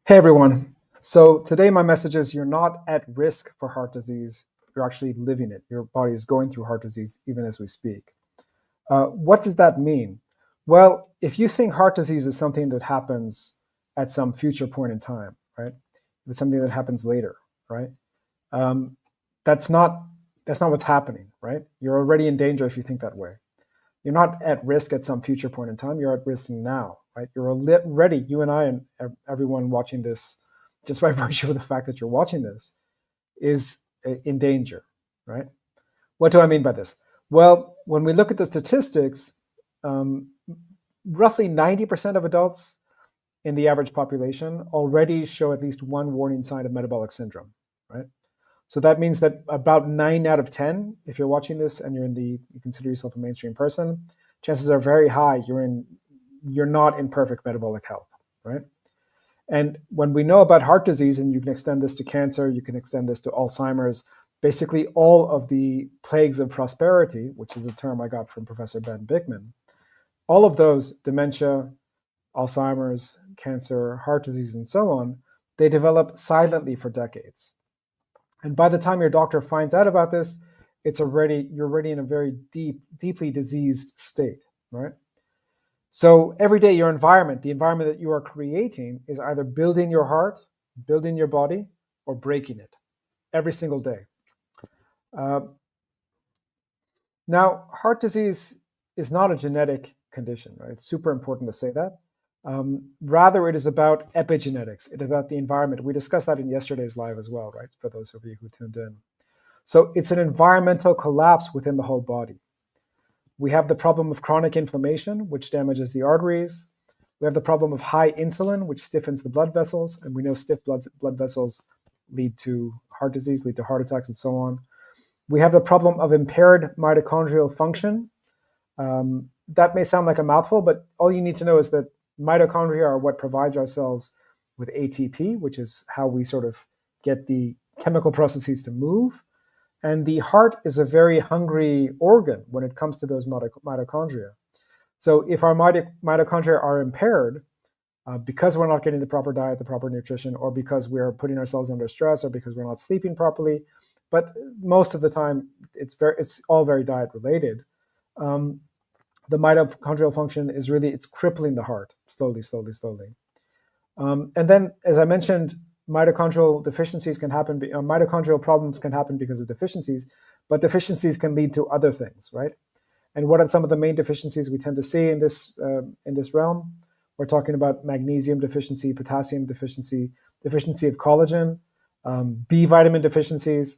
Hey everyone. So today my message is you're not at risk for heart disease. You're actually living it. Your body is going through heart disease even as we speak. What does that mean? Well, if you think heart disease is something that happens at some future point in time, right? If it's something that happens later, right? Um, that's not that's not what's happening, right? You're already in danger if you think that way. You're not at risk at some future point in time. You're at risk now, right? You're already, you and I and everyone watching this, just by virtue of the fact that you're watching this, is in danger, right? What do I mean by this? Well, when we look at the statistics, um, roughly 90% of adults in the average population already show at least one warning sign of metabolic syndrome, right? So that means that about 9 out of 10, if you're watching this and you consider yourself a mainstream person, chances are very high you're not in perfect metabolic health, right? And when we know about heart disease, and you can extend this to cancer, you can extend this to Alzheimer's, basically all of the plagues of prosperity, which is the term I got from Professor Ben Bickman, all of those, dementia, Alzheimer's, cancer, heart disease, and so on, they develop silently for decades. And by the time your doctor finds out about this, you're already in a very deeply diseased state, right? So every day, your environment, the environment that you are creating, is either building your heart, building your body, or breaking it every single day. Uh, Now, heart disease is not a genetic condition, right? It's super important to say that. Rather, it is about epigenetics. It's about the environment. We discussed that in yesterday's live as well, right? For those of you who tuned in. So it's an environmental collapse within the whole body. We have the problem of chronic inflammation, which damages the arteries. We have the problem of high insulin, which stiffens the blood vessels. And we know stiff blood vessels lead to heart disease, lead to heart attacks, and so on. We have the problem of impaired mitochondrial function. That may sound like a mouthful, but all you need to know is that mitochondria are what provides our cells with ATP, which is how we sort of get the chemical processes to move. And the heart is a very hungry organ when it comes to those mitochondria. So if our mitochondria are impaired, because we're not getting the proper diet, the proper nutrition, or because we're putting ourselves under stress, or because we're not sleeping properly, but most of the time it's all very diet related. Um, the mitochondrial function is really, it's crippling the heart slowly, slowly, slowly. And then, as I mentioned, mitochondrial deficiencies can happen. Mitochondrial problems can happen because of deficiencies, but deficiencies can lead to other things, right? And what are some of the main deficiencies we tend to see in this realm? We're talking about magnesium deficiency, potassium deficiency, deficiency of collagen, B vitamin deficiencies.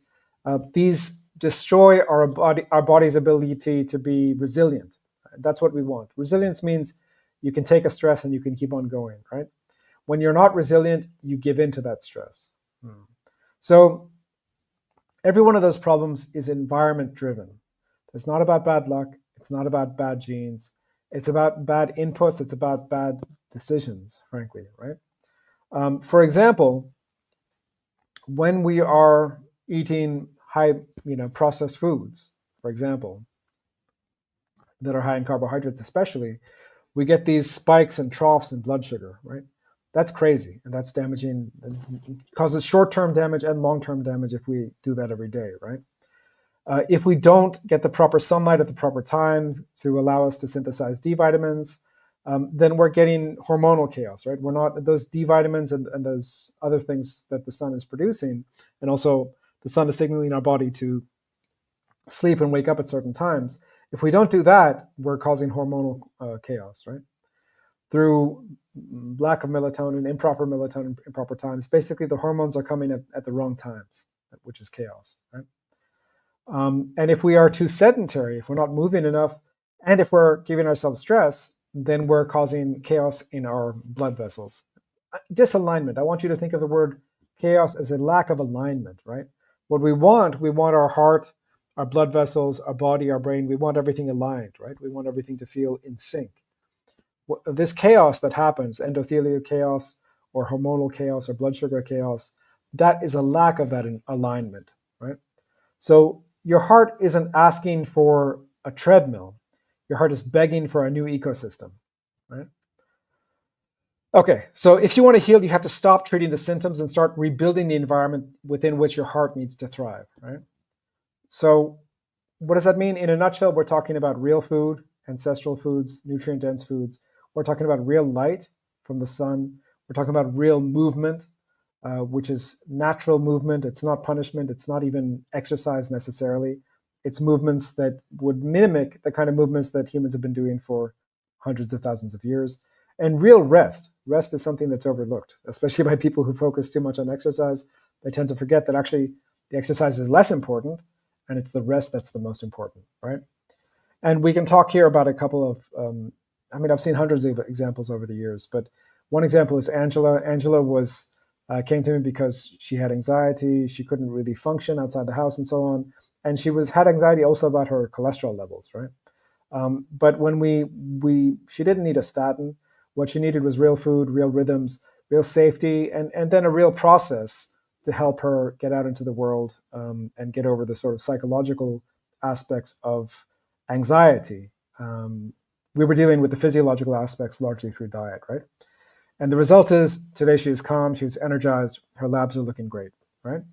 These destroy our body's ability to be resilient. That's what we want. Resilience means you can take a stress and you can keep on going, right? When you're not resilient, you give in to that stress. So every one of those problems is environment driven. It's not about bad luck. It's not about bad genes. It's about bad inputs. It's about bad decisions, frankly, right? For example, when we are eating high, processed foods, for example, that are high in carbohydrates, especially, we get these spikes and troughs in blood sugar, right? That's crazy, and that's damaging. It causes short-term damage and long-term damage if we do that every day, right? If we don't get the proper sunlight at the proper times to allow us to synthesize D vitamins, then we're getting hormonal chaos, right? We're not, those D vitamins and those other things that the sun is producing, and also the sun is signaling our body to sleep and wake up at certain times. If we don't do that, we're causing hormonal chaos, right? Through lack of melatonin, improper times. Basically, the hormones are coming at the wrong times, which is chaos, right? And if we are too sedentary, if we're not moving enough, and if we're giving ourselves stress, then we're causing chaos in our blood vessels. Disalignment. I want you to think of the word chaos as a lack of alignment, right? What we want our heart, our blood vessels, our body, our brain, we want everything aligned, right? We want everything to feel in sync. This chaos that happens, endothelial chaos or hormonal chaos or blood sugar chaos, that is a lack of that alignment, right? So your heart isn't asking for a treadmill. Your heart is begging for a new ecosystem, right? Okay, so if you want to heal, you have to stop treating the symptoms and start rebuilding the environment within which your heart needs to thrive, right? So what does that mean? In a nutshell, we're talking about real food, ancestral foods, nutrient dense foods. We're talking about real light from the sun. We're talking about real movement, which is natural movement. It's not punishment. It's not even exercise necessarily. It's movements that would mimic the kind of movements that humans have been doing for hundreds of thousands of years. And real rest. Rest is something that's overlooked, especially by people who focus too much on exercise. They tend to forget that actually the exercise is less important and it's the rest that's the most important, right? And we can talk here about a couple of, I've seen hundreds of examples over the years, but one example is Angela. Angela came to me because she had anxiety. She couldn't really function outside the house and so on. And she had anxiety also about her cholesterol levels, right? But when she didn't need a statin. What she needed was real food, real rhythms, real safety, and then a real process to help her get out into the world and get over the sort of psychological aspects of anxiety. We were dealing with the physiological aspects largely through diet, right? And the result is today she is calm, she's energized, her labs are looking great, right?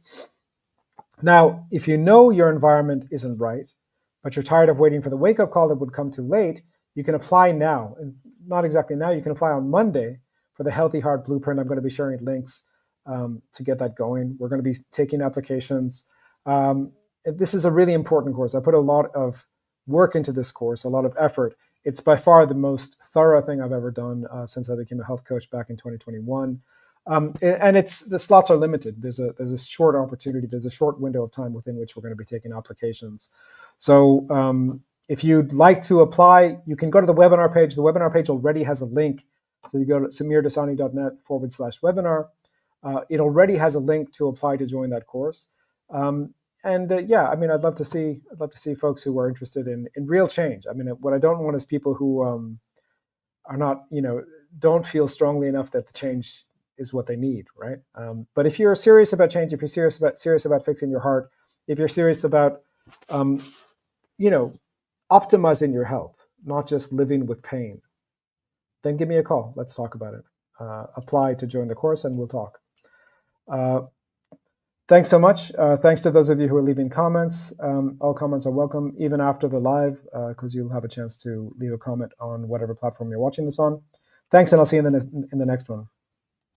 Now, if you know your environment isn't right, but you're tired of waiting for the wake-up call that would come too late, you can apply now. And not exactly now, you can apply on Monday for the Healthy Heart Blueprint. I'm going to be sharing links to get that going. We're going to be taking applications. This is a really important course. I put a lot of work into this course, a lot of effort. It's by far the most thorough thing I've ever done since I became a health coach back in 2021. And the slots are limited. There's a short opportunity. There's a short window of time within which we're going to be taking applications. So if you'd like to apply, you can go to the webinar page. The webinar page already has a link. So you go to samirdasani.net/webinar. It already has a link to apply to join that course. I'd love to see folks who are interested in real change. I mean, what I don't want is people who are not, don't feel strongly enough that the change is what they need, right? But if you're serious about change, if you're serious about fixing your heart, if you're serious about optimizing your health, not just living with pain, then give me a call. Let's talk about it. Apply to join the course and we'll talk. Thanks so much. Thanks to those of you who are leaving comments. All comments are welcome, even after the live, because you'll have a chance to leave a comment on whatever platform you're watching this on. Thanks, and I'll see you in the next one.